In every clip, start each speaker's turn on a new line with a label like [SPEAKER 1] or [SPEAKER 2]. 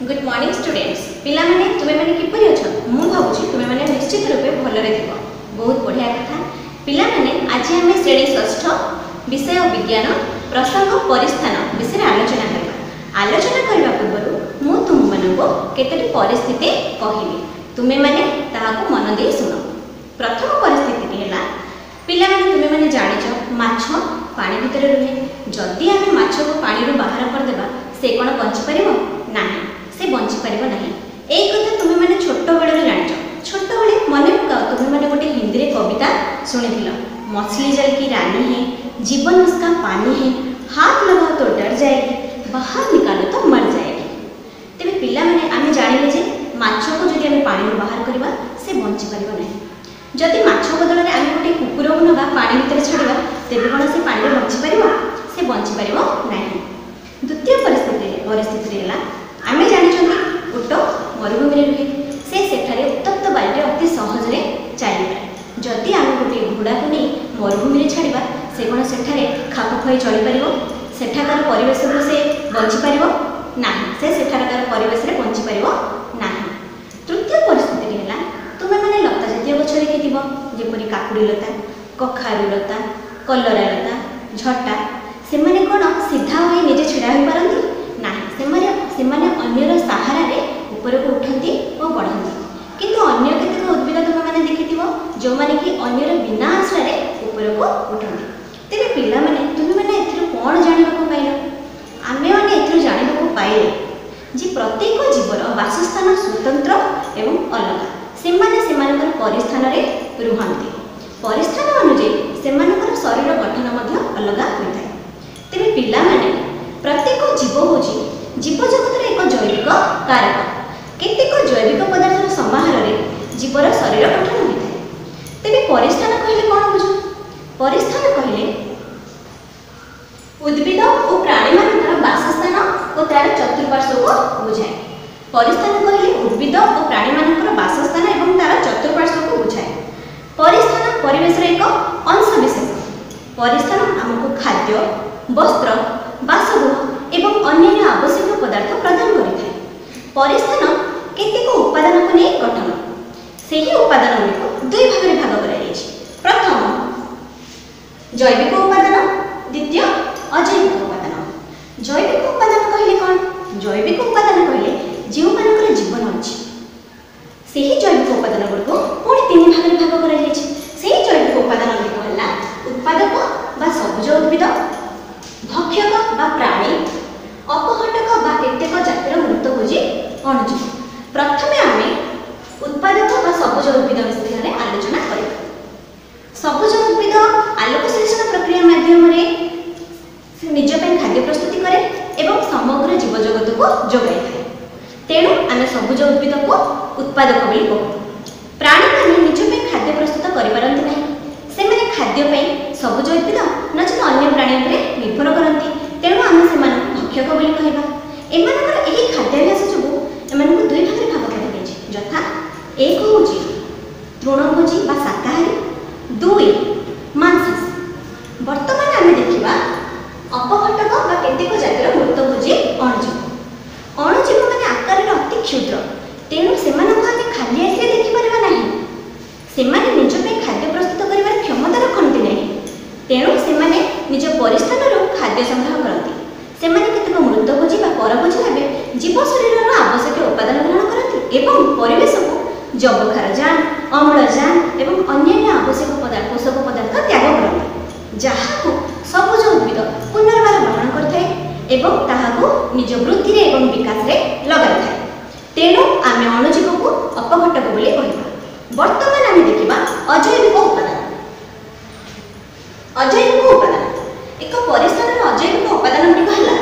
[SPEAKER 1] Good morning students पिला माने तुमे माने किपरि अछ मु भाबुची तुमे माने निश्चित रूपे भलरे थिबो बहुत बढ़िया कथा पिला माने आज हम श्रेणी षष्ठ विषय विज्ञान प्रसंग परिस्थान विषय आलोचना करबा पूर्व मु तुम मानको केतटी परिस्थिति कहिबी तुमे माने ताहाको मन दे सुनो। प्रथम परिस्थिति हेला पिला माने तुमे माने जानिछ माछ पानी भितर रुहे जदि आमे माछ को पानी रो बाहर कर देबा से कोन बंची परिबो नाही से बंची परिबो नाही। एई कथा तुमे माने छोट बेले जानिछ छोट बेले मने पकाओ तुमे माने गोटे हिंदी रे कविता सुनिथिलो मछली जल की रानी है जीवन उसका पानी है हाथ लगाओ तो डर जाएगी बाहर निकालो तो मर जाएगी। तेबे पिला माने आमे जानिले जे माछ को जदि आमे पानी रो बाहर करबा से बंची परिबो नाही। जदि माछ बदल रे आमे गोटे कुकुर को नबा पानी भितर छाड़बा तेबे कोन से पानी रे बंची परिबो से बंची परिबो नाही। द्वितीय परिस्थिति हेला आमे जानिछन्ती उट मरुभूमि रे रुहे से सेठारे उत्तप्त बायुरे अति सहज रे चली पारे जदि आमे गोटे घोड़ा को नहीं मरुभूमि रे छाड़बा से कोन सेठारे खाप खई चली परिबो सेठाकार परिवेश रो से बंची परिबो नाही से सेठाकार परिवेश रे बंची परिबो नाही। तृतीय परिस्थिति हेला तुमे माने लता जातीय गछ रे केतिबो जेपरि काकुड़ी लता कखारू लता कलरा लता झटा से माने कोन सीधा होई निजे छिड़ा होई पारंती नाही से माने अन्यर सहारा रे ऊपर को उठंती और बढ़ंती किंतु अन्य केतेक उद्भिद तुमे माने देखिथिबो जो माने कि अन्यर बिना आश्रय रे ऊपर को उठंती। तेरे पिला माने तुमे माने एथिरो कोन जानिबा को पाइलो आमे माने एथिरो जानिबा को पाइले जे प्रत्येक जीवर वासस्थान स्वतंत्र एवं अलग से माने परिस्थान रे रुहंती परिस्थान अनुसार सेमानकर शरीर गठन मध्य अलग होइଥାଏ। तेरे पिला माने प्रत्येक जीव होची जीव जगत रे एक जैविक कारक केतेक जैविक पदार्थर समाहार रे जीवर शरीर गठन होइଥାଏ। तेबे परिस्थान कहले कोन बुझो परिस्थान कहले उद्भिद और प्राणी मानकर वासस्थान और तार चतुर्पार्श्व को बुझाए। परिस्थान कहले उद्भिद और प्राणी मानकर वासस्थान एवं तार चतुर्पार्श्व को बुझाए। परिस्थान परिवेश रे एक अंश विशेष परिस्थान हमको खाद्य वस्त्र बासगृह एवं अन्य आवश्यक पदार्थ प्रदान करिଥାଏ। परिस्थान केतेक उपादान को नै गठन सेही उपादान को दुई भाग रे भाग करा जायछि। प्रथम जैविक उपादान द्वितीय अजैविक उपादान। जैविक उपादान कहले कोन जैविक उपादान कहले जे मानकर जीवन अछि सेही जैविक उपादान को पुणी तीन भाग रे भाग करा जायछि। सेही जैविक उपादान गुड़िक होला उत्पादक बा सबुज उद्भिद भक्षक बा प्राणी अपघटक बा केतेक जातिर मृतभोजी अणुजीव। प्रथमे आमे उत्पादक बा सबुज उद्भिद विषय रे आलोचना करिबा। सबुज उद्भिद आलोक संश्लेषण प्रक्रिया माध्यम रे निज पे खाद्य प्रस्तुति करे एवं समग्र जीव जगत को जोगाई थाए तेणु आमे सबुज उद्भिद को उत्पादक बोली कहू। प्राणी माने निज पे खाद्य प्रस्तुत करि पारंती नाही से माने खाद्य पे सबुज उद्भिद नचेत अन्य प्राणी उपरे निर्भर करती तेणु आमे से मानक भक्षक बोली कहबा। एमानकर एही खाद्याभ्यास जोगु एमानक दुई भाग रे भाग करा जायछि यथा एक होछि तृणभोजी बा शाकाहारी दुई मांसाहारी। वर्तमान आमे देखिबा अपघटक बा केतेक जातिर मृतभोजी अणुजीव। अणुजीव माने आकार रे अति क्षुद्र तेणु सेमानक आमे खाली आखिरे देखि परिबा नाही सेमाने निज पे खाद्य प्रस्तुत करिबार क्षमता रखन्ति नाही तेणु सेमाने निज परिस्थानर खाद्य संग्रह करती सेमाने केतेक मृतभोजी बा परभोजी भाबे जीव शरीरर आवश्यक उपादान ग्रहण करती एवं परिवेश को जबखारजान अम्लजान एवं अन्य आवश्यक पदार्थ पोषक पदार्थ त्याग करती जहाको सबुज उद्भिद पुनर्बार ग्रहण करथाय एवं ताहाको निज वृद्धि रे एवं विकास रे लगाई थाय तेणु आमे अणुजीव को अपघटक बोली कहिबा। वर्तमान आमे देखिबा अजैविक उपादान। अजैविक उपादान एक परिस्थान अजैविक उपादान गुड़िक है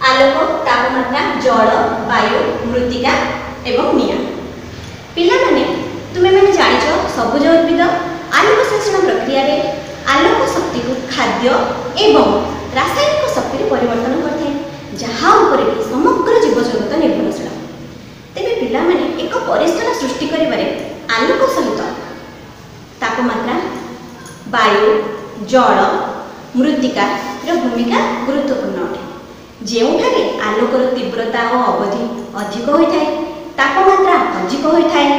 [SPEAKER 1] आलोक तापमात्रा जल वायु मृत्तिका एवं निया। पिला माने तुमे माने जानिछ सबुज उद्भिद आलोक संश्लेषण प्रक्रिया रे आलोक शक्ति को खाद्य एवं रासायनिक शक्ति रे परिवर्तन करथाय जहा ऊपर कि समग्र जीव जगत निर्भरशील। तेबे पिला माने एक परिस्थान सृष्टि करिबारे आलोक सहित तापमात्रा वायु जल मृत्तिका भूमिका गुरुत्वपूर्ण अटे ଯେଉଁଠାରେ ଆଲୋକର ତୀବ୍ରତା ଓ ଅବଧି ଅଧିକ ହୋଇଥାଏ, ତାପମାତ୍ରା ଅଧିକ ହୋଇଥାଏ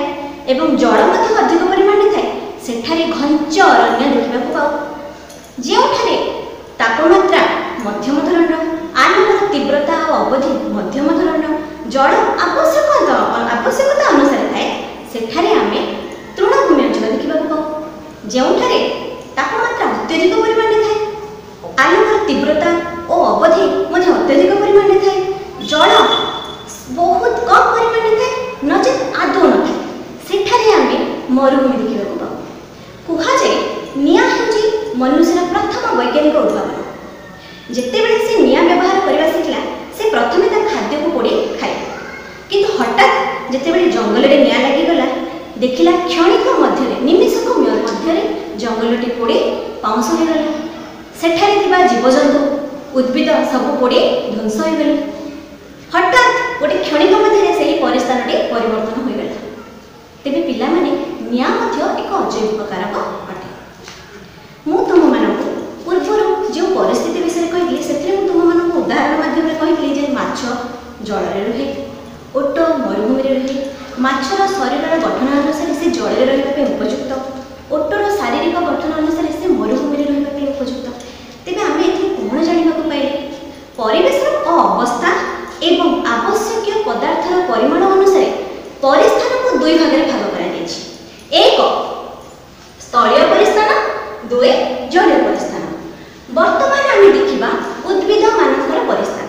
[SPEAKER 1] ଏବଂ ଜଳ ମଧ୍ୟ ଅଧିକ ପରିମାଣରେ ଥାଏ, ସେଠାରେ ଘଞ୍ଚ ଅରଣ୍ୟ ଦେଖିବାକୁ ପାଉ। ଯେଉଁଠାରେ ତାପମାତ୍ରା ମଧ୍ୟମ ଧରଣର, ଆଲୋକର ତୀବ୍ରତା ଓ ଅବଧି ମଧ୍ୟମ ଧରଣର, ଜଳ ଆବଶ୍ୟକତା ଅନୁସାରେ ଥାଏ, ସେଠାରେ ଆମେ ତୃଣଭୂମି ଅଞ୍ଚଳ ଦେଖିବାକୁ ପାଉ। ଯେଉଁଠାରେ ତାପମାତ୍ରା ଅତ୍ୟଧିକ ପରିମାଣରେ ଥାଏ, ଆଲୋକର ତୀବ୍ରତା ଓ ଅବଧି ମଧ୍ୟ ଅତ୍ୟଧିକ ପରିମାଣରେ ଥାଏ, ଜଳ ବହୁତ କମ୍ ପରିମାଣରେ ଥାଏ, ନଚେତ୍ ଆଦୌ ନଥାଏ, ସେଠାରେ ଆମେ ମରୁଭୂମି ଦେଖିବାକୁ ପାଉ। କୁହାଯାଏ ନିଆଁ ହେଉଛି ମନୁଷ୍ୟର ପ୍ରଥମ ବୈଜ୍ଞାନିକ ଉଦ୍ଭାବନ। ଯେତେବେଳେ ସେ ନିଆଁ ବ୍ୟବହାର କରିବା ଶିଖିଲା, ସେ ପ୍ରଥମେ ତା ଖାଦ୍ୟକୁ ପୋଡ଼ି ଖାଏ। କିନ୍ତୁ ହଠାତ୍ ଯେତେବେଳେ ଜଙ୍ଗଲରେ ନିଆଁ ଲାଗିଗଲା, ଦେଖିଲା କ୍ଷଣିକ ମଧ୍ୟରେ, ନିମିଷକ ମଧ୍ୟରେ ଜଙ୍ଗଲଟି ପୋଡ଼ି ପାଉଁଶ ହୋଇଗଲା। ସେଠାରେ ଥିବା ଜୀବଜନ୍ତୁ, ଉଦ୍ଭିଦ ସବୁ ପୋଡ଼ି ଧ୍ୱଂସ ହୋଇଗଲେ। ହଠାତ୍ ଗୋଟିଏ କ୍ଷଣିକ ମଧ୍ୟରେ ସେହି ପରିସ୍ଥାନଟି ପରିବର୍ତ୍ତନ ହୋଇଗଲା। ତେବେ ପିଲାମାନେ, ନିଆଁ ମଧ୍ୟ ଏକ ଅଜୈବିକ କାରକ ଅଟେ। ମୁଁ ତୁମମାନଙ୍କୁ ପୂର୍ବରୁ ଯେଉଁ ପରିସ୍ଥିତି ବିଷୟରେ କହିଥିଲି, ସେଥିରେ ମୁଁ ତୁମମାନଙ୍କୁ ଉଦାହରଣ ମାଧ୍ୟମରେ କହିଥିଲି ଯେ ମାଛ ଜଳରେ ରୁହେ, ଓଟ ମରୁଭୂମିରେ ରୁହେ, ମାଛର ଶରୀରର ଗଠନ ଅନୁସାରେ ସେ ଜଳରେ ରହିବା ପାଇଁ ଉପଯୁକ୍ତ, ଓଟର ଶାରୀରିକ ଗଠନ ଅନୁସାରେ ସେ ମରୁଭୂମିରେ ରହିବା ପାଇଁ ଉପଯୁକ୍ତ। ତେବେ ଆମେ ଏଥିରୁ କ'ଣ ଜାଣିବାକୁ ପାଇଲେ? ପରିବେଶର ଅବସ୍ଥା ଏବଂ ଆବଶ୍ୟକୀୟ ପଦାର୍ଥର ପରିମାଣ ଅନୁସାରେ ପରିସ୍ଥାନକୁ ଦୁଇ ଭାଗରେ ଭାଗ କରାଯାଇଛି। ଏକ ସ୍ଥଳୀୟ ପରିସ୍ଥାନ, ଦୁଇ ଜଳୀୟ ପରିସ୍ଥାନ। ବର୍ତ୍ତମାନ ଆମେ ଦେଖିବା ଉଦ୍ଭିଦମାନଙ୍କର ପରିସ୍ଥାନ।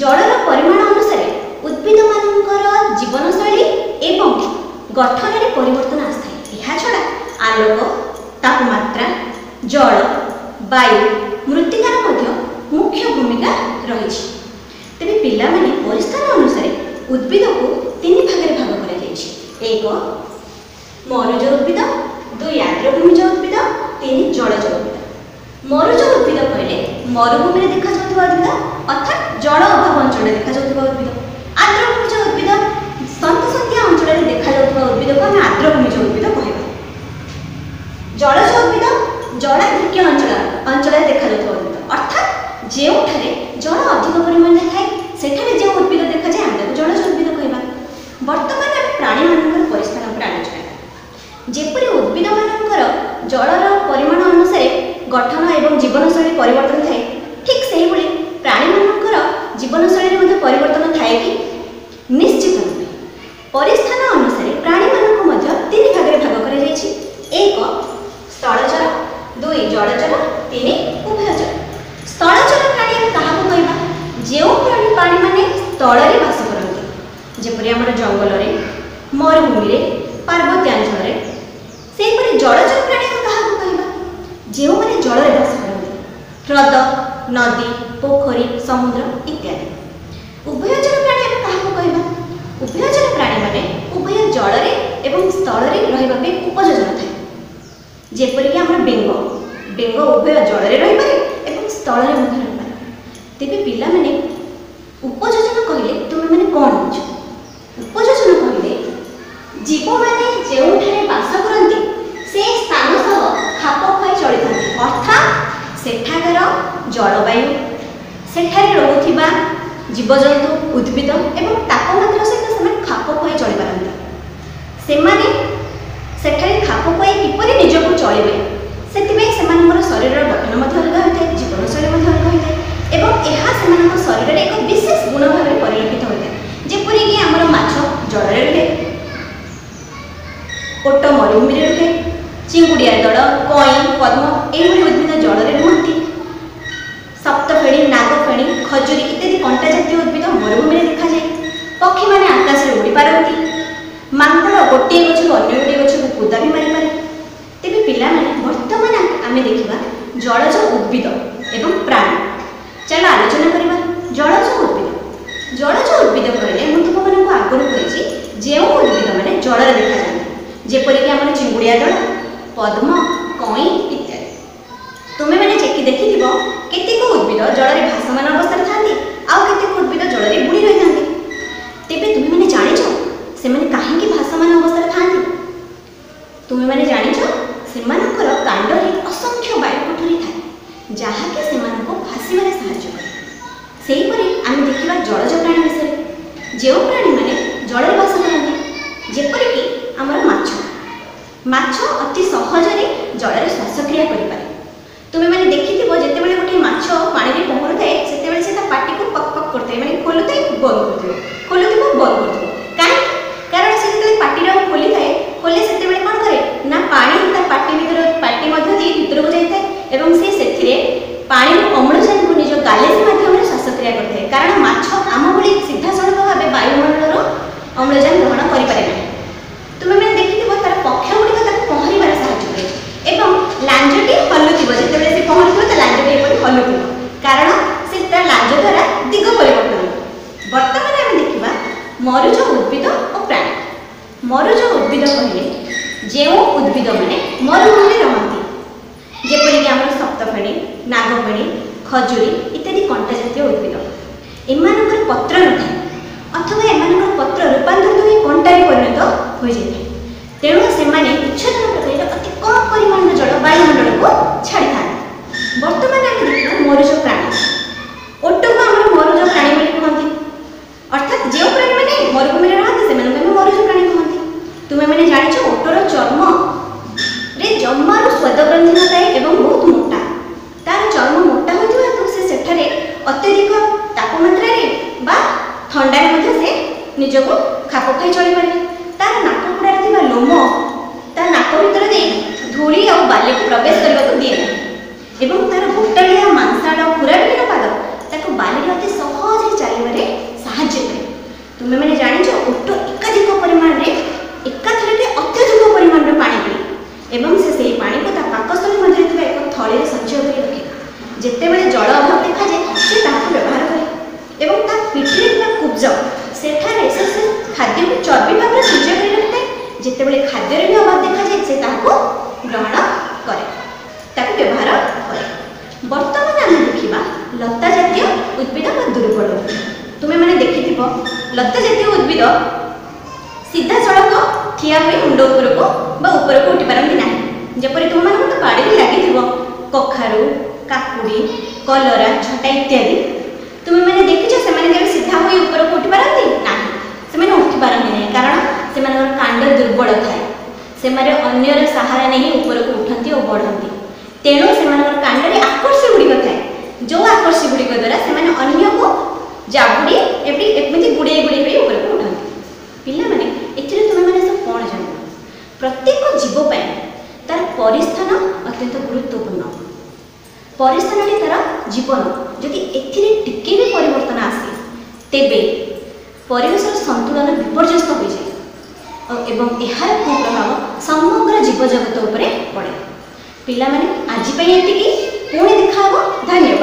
[SPEAKER 1] ଜଳର ପରିମାଣ ଅନୁସାରେ ଉଦ୍ଭିଦମାନଙ୍କର ଜୀବନଶୈଳୀ ଏବଂ ଗଠନରେ ପରିବର୍ତ୍ତନ ଆସିଥାଏ। ଏହାଛଡ଼ା ଆଲୋକ, ତାପମାତ୍ରା, ଜଳ, ବାୟୁ, ମୃତ୍ତିକାର ମଧ୍ୟ ମୁଖ୍ୟ ଭୂମିକା ରହିଛି। ତେବେ ପିଲାମାନେ, ପରିସ୍ଥାନ ଅନୁସାରେ ଉଦ୍ଭିଦକୁ ତିନି ଭାଗରେ ଭାଗ କରାଯାଇଛି। ଏକ ମରୁଜ ଉଦ୍ଭିଦ, ଦୁଇ ଆର୍ଦ୍ରଭୂମିଜ ଉଦ୍ଭିଦ, ତିନି ଜଳଜ ଉଦ୍ଭିଦ। ମରୁଜ ଉଦ୍ଭିଦ କହିଲେ ମରୁଭୂମିରେ ଦେଖାଯାଉଥିବା ଉଦ୍ଭିଦ, ଅର୍ଥାତ୍ ଜଳ ଅଭାବ ଅଞ୍ଚଳରେ ଦେଖାଯାଉଥିବା ଉଦ୍ଭିଦ। ଆର୍ଦ୍ରଭୂମିଜ ଉଦ୍ଭିଦ, ସନ୍ତସନ୍ତିଆ ଅଞ୍ଚଳରେ ଦେଖାଯାଉଥିବା ଉଦ୍ଭିଦକୁ ଆମେ ଆର୍ଦ୍ରଭୂମିଜ ଉଦ୍ଭିଦ କହିବା। ଜଳଜ ଉଦ୍ଭିଦ ଜଳାଧିକ୍ୟ ଅଞ୍ଚଳରେ ଦେଖାଯାଉଥିବା ଉଦ୍ଭିଦ, ଅର୍ଥାତ୍ ଯେଉଁଠାରେ ଜଳ ଅଧିକ ପରିମାଣରେ ଥାଏ, ସେଠାରେ ଯେଉଁ ଉଦ୍ଭିଦ ଦେଖାଯାଏ ଆମେ ତାକୁ ଜଳଜ ଉଦ୍ଭିଦ କହିବା। ବର୍ତ୍ତମାନ ଆମେ ପ୍ରାଣୀମାନଙ୍କର ପରିସ୍ଥାନ ଉପରେ ଆଲୋଚନା କରିବା। ଯେପରି ଉଦ୍ଭିଦମାନଙ୍କର ଜଳର ପରିମାଣ ଅନୁସାରେ ଗଠନ ଏବଂ ଜୀବନଶୈଳୀ ପରିବର୍ତ୍ତନ ଥାଏ, ଠିକ୍ ସେହିଭଳି ପ୍ରାଣୀମାନଙ୍କର ଜୀବନଶୈଳୀରେ ମଧ୍ୟ ପରିବର୍ତ୍ତନ ଥାଏ କି? ନିଶ୍ଚିତ ନୁହେଁ। ପରିସ୍ଥାନ ଅନୁସାରେ ପ୍ରାଣୀମାନଙ୍କୁ ମଧ୍ୟ ତିନି ଭାଗରେ ଭାଗ କରାଯାଇଛି। ଏକ ସ୍ଥଳଚର, ଦୁଇ ଜଳଚର, ତିନି ଉଭୟଚର। ସ୍ଥଳଚର ପ୍ରାଣୀ ଆମେ କାହାକୁ କହିବା? ଯେଉଁ ପ୍ରାଣୀମାନେ ସ୍ଥଳରେ ବାସ କରନ୍ତି, ଯେପରି ଆମର ଜଙ୍ଗଲରେ, ମରୁଭୂମିରେ, ପାର୍ବତ୍ୟାଞ୍ଚଳରେ। ସେହିପରି ଜଳଚର ପ୍ରାଣୀ ଆମେ କାହାକୁ କହିବା? ଯେଉଁମାନେ ଜଳରେ ବାସ କରନ୍ତି, ହ୍ରଦ, ନଦୀ, ପୋଖରୀ, ସମୁଦ୍ର ଇତ୍ୟାଦି। ଉଭୟଚର ପ୍ରାଣୀ ଆମେ କାହାକୁ କହିବା? ଉଭୟଚର ପ୍ରାଣୀମାନେ ଉଭୟ ଜଳରେ ଏବଂ ସ୍ଥଳରେ ରହିବା ପାଇଁ ଉପଯୋଜନ ଥାଏ। ଯେପରିକି ଆମର ବେଙ୍ଗ ଉଭୟ ଜଳରେ ରହିପାରେ ଏବଂ ସ୍ଥଳରେ ମଧ୍ୟ ରହିପାରେ। ତେବେ ପିଲାମାନେ, ଉପଯୋଜନ କହିଲେ ତୁମେମାନେ କ'ଣ ବୁଝ? ଉପଯୋଜନ କହିଲେ ଜୀବମାନେ ଯେଉଁଠାରେ ବାସ କରନ୍ତି ସେ ସ୍ଥାନ ସହ ଖାପ ଖୁଆଇ ଚଳିଥାନ୍ତି, ଅର୍ଥାତ୍ ସେଠାକାର ଜଳବାୟୁ, ସେଠାରେ ରହୁଥିବା ଜୀବଜନ୍ତୁ, ଉଦ୍ଭିଦ ଏବଂ ତାପମାତ୍ରା ସହିତ ସେମାନେ ଖାପ ଖୁଆଇ ଚଳିପାରନ୍ତି। ସେମାନେ ସେଠାରେ ଖାପ ଖୁଆଇ କିପରି ନିଜକୁ ଚଳିବେ, ସେଥିପାଇଁ ସେମାନଙ୍କର ଶରୀରର ଗଠନ ମଧ୍ୟ ଅଲଗା ହୋଇଥାଏ, ଜୀବନଶୈଳୀ ମଧ୍ୟ ଅଲଗା ହୋଇଥାଏ ଏବଂ ଏହା ସେମାନଙ୍କ ଶରୀରରେ ଏକ ବିଶେଷ ଗୁଣ ଭାବରେ ପରିଲକ୍ଷିତ ହୋଇଥାଏ। ଯେପରିକି ଆମର ମାଛ ଜଳରେ ରୁହେ, ଓଟ ମରୁଭୂମିରେ ରୁହେ, ଚିଙ୍ଗୁଡିଆ ଦଳ, କଇଁ, ପଦ୍ମ ଏହିଭଳି ଉଦ୍ଭିଦ ଜଳରେ ରୁହନ୍ତି। ସପ୍ତଫେଣି, ନାଗଫେଣି, ଖଜୁରୀ ଇତ୍ୟାଦି କଣ୍ଟା ଜାତୀୟ ଉଦ୍ଭିଦ ମରୁଭୂମିରେ ଦେଖାଯାଏ। ପକ୍ଷୀମାନେ ଆକାଶରେ ଉଡ଼ିପାରନ୍ତି। ମାଙ୍କଡ଼ ଗୋଟିଏ ଗଛରୁ ଅନ୍ୟ ଗୋଟିଏ ଗଛକୁ କୁଦା ବି ମାରିପାରେ। ତେବେ ପିଲାମାନେ, ବର୍ତ୍ତମାନ ଆମେ ଦେଖିବା ଜଳଜ ଉଦ୍ଭିଦ ଏବଂ ପ୍ରାଣୀ। ଚାଲ ଆଲୋଚନା କରିବା ଜଳଜ ଉଦ୍ଭିଦ। ଜଳଜ ଉଦ୍ଭିଦ କହିଲେ ମୁଁ ତୁମମାନଙ୍କୁ ଆଗରୁ କହିଛି, ଯେଉଁ ଉଦ୍ଭିଦମାନେ ଜଳରେ ଦେଖାଯାଆନ୍ତି, ଯେପରିକି ଆମର ଚିଙ୍ଗୁଡିଆ ଦଳ, ପଦ୍ମ, କଇଁ ଇତ୍ୟାଦି। ତୁମେମାନେ ଦେଖିଥିବ କେତେକ ଉଦ୍ଭିଦ ଜଳରେ ଭାସମାନ ଅବସ୍ଥାରେ ଥାନ୍ତି, ଆଉ କେତେକ ଉଦ୍ଭିଦ ଜଳରେ ବୁଡ଼ି ରହିଥାନ୍ତି। ତେବେ ତୁମେମାନେ ଜାଣିଛ ସେମାନେ କାହିଁକି ଭାସମାନ ଅବସ୍ଥାରେ ଥାନ୍ତି? ତୁମେମାନେ ଜାଣିଛ ସେମାନଙ୍କର କାଣ୍ଡରେ ଅସଂଖ୍ୟ ବାୟୁ କୋଠରୀ ଥାଏ, ଯାହାକି ସେମାନଙ୍କୁ ଭାସିବାରେ ସାହାଯ୍ୟ କରେ। जलज प्राणी विषय जो प्राणी मैंने जल बास करते जेपरिक आमर माछ माछ अति सहजरे जल श्वासक्रिया करें तुम्हें मैंने देखी जिते बड़े गोटे माछ पानी में पहरु थाए से पार्टी को पक पक करते मैंने खोलुए बंद कर खोलुए बंद कर कहीं कारण से जो पार्टी खोली थाए खोले से कौन करे ना पानी पार्टी पार्टी भीतर को जाए और से पानी अम्लजान को निज गालेज माध्यम श्वासक्रिया करते कारण माछ आम भली सीधा सड़क भाव वायुमंडल अम्लजान ग्रहण करें तुम्हें मैंने देखी तार पक्ष गुड़िक पहरबार साहय एवं लांजटी हलुव जिते से पहरु तो लांजटी एपरी हलुव कारण से लांज द्वारा दिग परिवर्तन बर्तमान आम देखा मरुज उद्भिद और प्राणी मरुज उद्भिद कहले जो उद्भिद मैंने मरुभूमि रहती जेपरिक आम सप्तफेणी नागफेणी खजुरी इत्यादि कंटा जातीय उद्भिद एमानकर पत्र न था अथवा एमानकर पत्र रूपांतरित हो कंटारे परिणत हो जाए तेणु से उच्छेदन प्रक्रिया अति कम परिमाण जल वायुमंडल को छाड़ी था बर्तमान आम देखा मरुज प्राणी ओटो को आम मरुज प्राणी बोली कहते अर्थात जो प्राणी मैंने मरुभूमि रहते से मरुज प्राणी कहते तुम्हें मैंने जान ओटोर चर्म रे जमार स्वाद ग्रंथि न थाए एवं बहुत मोटा तार चर्म मोटा होता तो से अत्यधिक तापमात्रा बा ठंडार से निजको खाप खाई चली पारे तार नाकपुड़ा लोम तार नाक भर दे धूली और बाली को प्रवेश करने को दिए एवं तार गोटालिया मांसाड़ पूरा विहीन पाद ताको बाली अति सहज चलवे साहाय्य करे तुम्हें मैंने जान ओटो एकाधिक परिमाण में एकाथरके अत्यधिक परिमाण में पानी पिए एवं से पानी को पाकस्थली मध्य एक थली संचय कर रखे जिते बड़े जल अभाव देखा जाए से व्यवहार करे एवं पिठरे कुब्ज से खाद्य को चर्बी भाव में संचय कर रखिए जिते बड़े खाद्य भी अभाव देखा जाए से ग्रहण करे व्यवहार करे बर्तमान आम देखा लता जातीय उद्भिद व दुर्बल तुम्हें मैंने देखी लता जातीय उद्भिद सीधा सड़क ठिया हुई मुंड ऊपर को उठी पारती ना जपरी तुम मान तो बाड़ी लगी कखारू काकुड़ी कलरा छटा इत्यादि तुम्हें मैंने देखी से सीधा हुई ऊपर को उठी पारती ना से उठी पारती नहीं कारण से कांड दुर्बल थाए से अन्यर सहारा नहीं ऊपर को उठती और बढ़ती तेणु से कांड आकर्षी गुड़िक थाए जो आकर्षी गुड़िक द्वारा से अन्य को जाबुड़ी एमती गुड़े गुड़े ऊपर को उठती पिला माने एथिरे तुम मैंने सब कौन जान प्रत्येक जीव तार परिस्थान अत्यंत गुरुत्वपूर्ण परिस्थान तार जीवन जदि एथिरे टिके भी परिवर्तन आसे तेबे परिवेश संतुलन विपर्यस्त हो जाए एवं यार कुप्रभाव समग्र जीव जगत उपरे पड़े पिला माने आज एतिकी पुणी देखा धन्यवाद।